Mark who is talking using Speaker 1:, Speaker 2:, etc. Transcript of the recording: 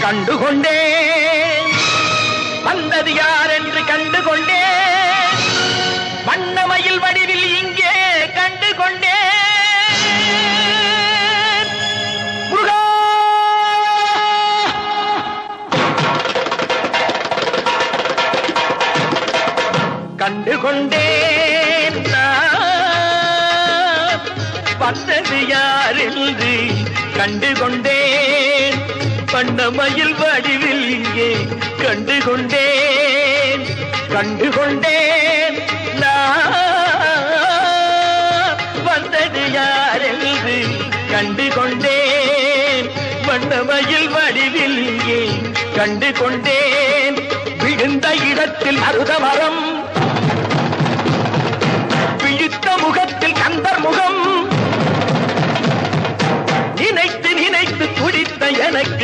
Speaker 1: கண்டுகொண்டேன் வந்தது யார் என்று கண்டுகொண்டேன் வண்ணமயில் வடிவில் இங்கே கண்டுகொண்டேன் முருகா கண்டுகொண்டேன் நான் வந்தது யார் என்று கண்டுகொண்டேன் வண்ணமயில் வடிவில் இங்கே கண்டுகொண்டேன் கண்டுகொண்டேன் நான் வந்தது யார் என்று கண்டுகொண்டேன் வண்ணமயில் வடிவில் இங்கே கண்டுகொண்டேன் விழுந்த இடத்தில் மருதமரம் விழித்த முகத்தில் கந்தர் முகம் நினைத்து நினைத்து துடித்த எனக்கு